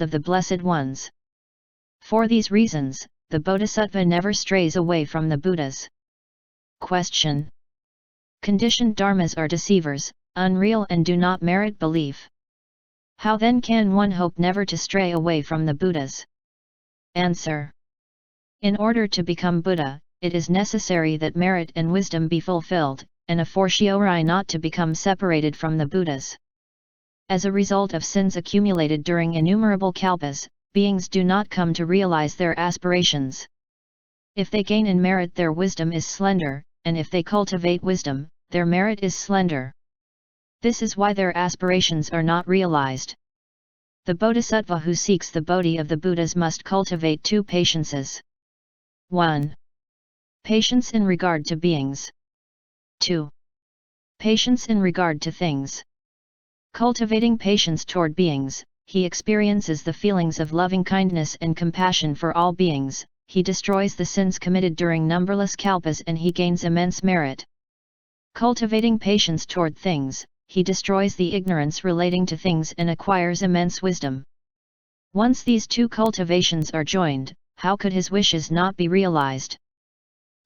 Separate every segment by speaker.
Speaker 1: of the Blessed Ones. For these reasons, the Bodhisattva never strays away from the Buddhas. Question. Conditioned dharmas are deceivers, unreal and do not merit belief. How then can one hope never to stray away from the Buddhas? Answer. In order to become Buddha, it is necessary that merit and wisdom be fulfilled, and a fortiori not to become separated from the Buddhas. As a result of sins accumulated during innumerable kalpas, beings do not come to realize their aspirations. If they gain in merit, their wisdom is slender, and if they cultivate wisdom, their merit is slender. This is why their aspirations are not realized. The Bodhisattva who seeks the Bodhi of the Buddhas must cultivate two patiences. 1. Patience in regard to beings. 2. Patience in regard to things. Cultivating patience toward beings, he experiences the feelings of loving kindness and compassion for all beings, he destroys the sins committed during numberless kalpas and he gains immense merit. Cultivating patience toward things, he destroys the ignorance relating to things and acquires immense wisdom. Once these two cultivations are joined, how could his wishes not be realized?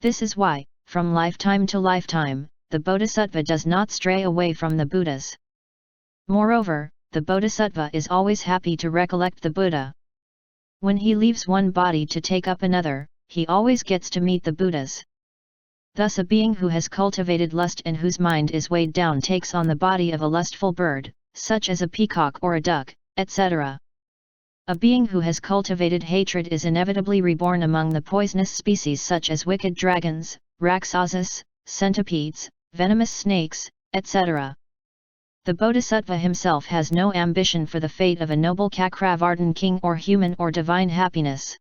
Speaker 1: This is why, from lifetime to lifetime, the Bodhisattva does not stray away from the Buddhas. Moreover, the Bodhisattva is always happy to recollect the Buddha. When he leaves one body to take up another, he always gets to meet the Buddhas. Thus a being who has cultivated lust and whose mind is weighed down takes on the body of a lustful bird, such as a peacock or a duck, etc. A being who has cultivated hatred is inevitably reborn among the poisonous species such as wicked dragons, rakshasas, centipedes, venomous snakes, etc. The Bodhisattva himself has no ambition for the fate of a noble Chakravartin king or human or divine happiness.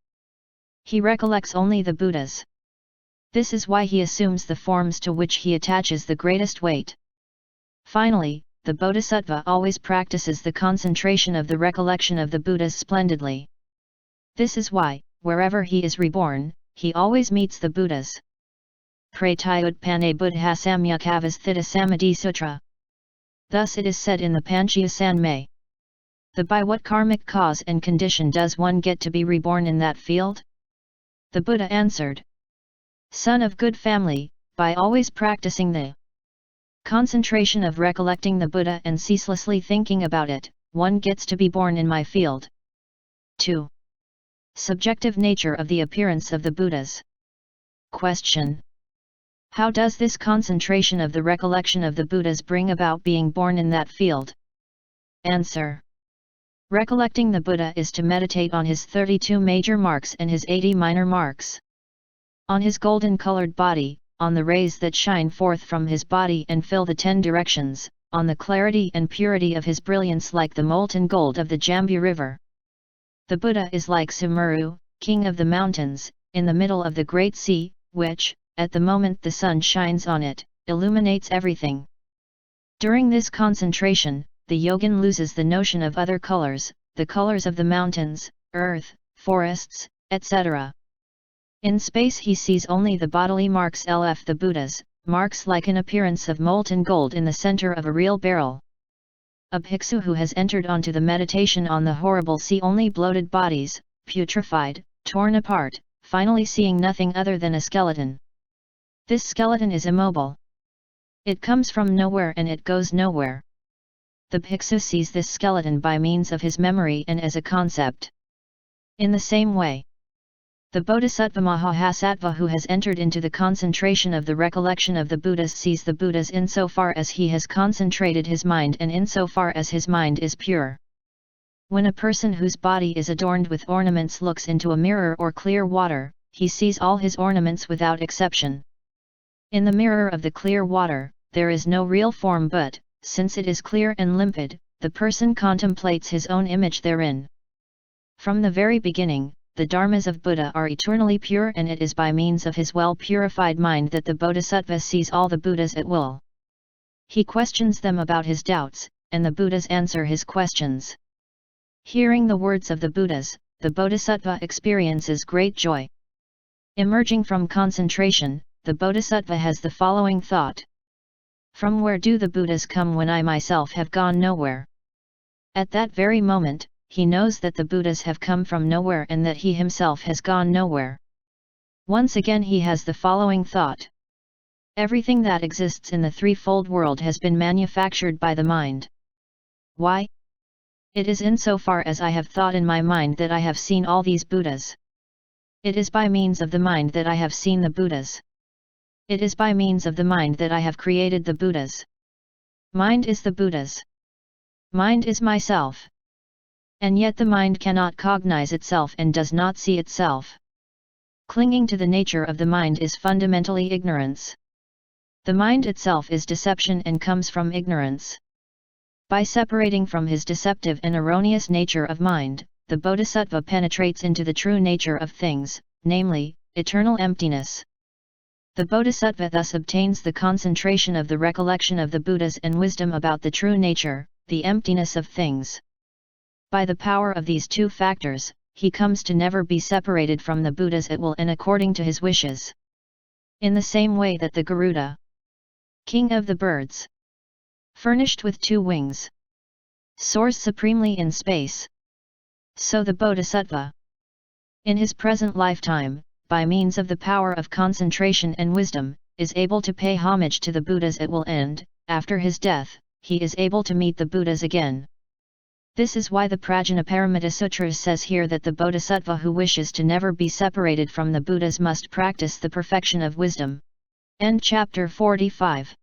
Speaker 1: He recollects only the Buddhas. This is why he assumes the forms to which he attaches the greatest weight. Finally, the Bodhisattva always practices the concentration of the recollection of the Buddhas splendidly. This is why, wherever he is reborn, he always meets the Buddhas. Pratyutpane Buddha Samyukavas Thita Samadhi Sutra. Thus it is said in the Panchayasanme. By what karmic cause and condition does one get to be reborn in that field? The Buddha answered. Son of good family, by always practicing the concentration of recollecting the Buddha and ceaselessly thinking about it, one gets to be born in my field. 2. Subjective nature of the appearance of the Buddhas. Question. How does this concentration of the recollection of the Buddhas bring about being born in that field? Answer. Recollecting the Buddha is to meditate on his 32 major marks and his 80 minor marks. On his golden-colored body, on the rays that shine forth from his body and fill the 10 directions, on the clarity and purity of his brilliance like the molten gold of the Jambu river. The Buddha is like Sumeru, king of the mountains, in the middle of the great sea, which, at the moment the sun shines on it, illuminates everything. During this concentration, the yogin loses the notion of other colors, the colors of the mountains, earth, forests, etc. In space he sees only the bodily marks lf the Buddhas, marks like an appearance of molten gold in the center of a real beryl. A bhikkhu who has entered onto the meditation on the horrible see only bloated bodies, putrefied, torn apart, finally seeing nothing other than a skeleton. This skeleton is immobile. It comes from nowhere and it goes nowhere. The bhikkhu sees this skeleton by means of his memory and as a concept. In the same way, the Bodhisattva Mahasattva who has entered into the concentration of the recollection of the Buddhas sees the Buddhas insofar as he has concentrated his mind and insofar as his mind is pure. When a person whose body is adorned with ornaments looks into a mirror or clear water, he sees all his ornaments without exception. In the mirror of the clear water, there is no real form but, since it is clear and limpid, the person contemplates his own image therein. From the very beginning, the dharmas of Buddha are eternally pure and it is by means of his well-purified mind that the Bodhisattva sees all the Buddhas at will. He questions them about his doubts, and the Buddhas answer his questions. Hearing the words of the Buddhas, the Bodhisattva experiences great joy. Emerging from concentration, the Bodhisattva has the following thought. From where do the Buddhas come when I myself have gone nowhere? At that very moment, he knows that the Buddhas have come from nowhere and that he himself has gone nowhere. Once again he has the following thought. Everything that exists in the threefold world has been manufactured by the mind. Why? It is insofar as I have thought in my mind that I have seen all these Buddhas. It is by means of the mind that I have seen the Buddhas. It is by means of the mind that I have created the Buddhas. Mind is the Buddhas. Mind is myself. And yet the mind cannot cognize itself and does not see itself. Clinging to the nature of the mind is fundamentally ignorance. The mind itself is deception and comes from ignorance. By separating from his deceptive and erroneous nature of mind, the Bodhisattva penetrates into the true nature of things, namely, eternal emptiness. The Bodhisattva thus obtains the concentration of the recollection of the Buddhas and wisdom about the true nature, the emptiness of things. By the power of these two factors, he comes to never be separated from the Buddhas at will and according to his wishes. In the same way that the Garuda, king of the birds, furnished with 2 wings, soars supremely in space, so the Bodhisattva, in his present lifetime, by means of the power of concentration and wisdom, is able to pay homage to the Buddhas at will and, after his death, he is able to meet the Buddhas again. This is why the Prajnaparamita Sutras says here that the Bodhisattva who wishes to never be separated from the Buddhas must practice the perfection of wisdom. End chapter 45.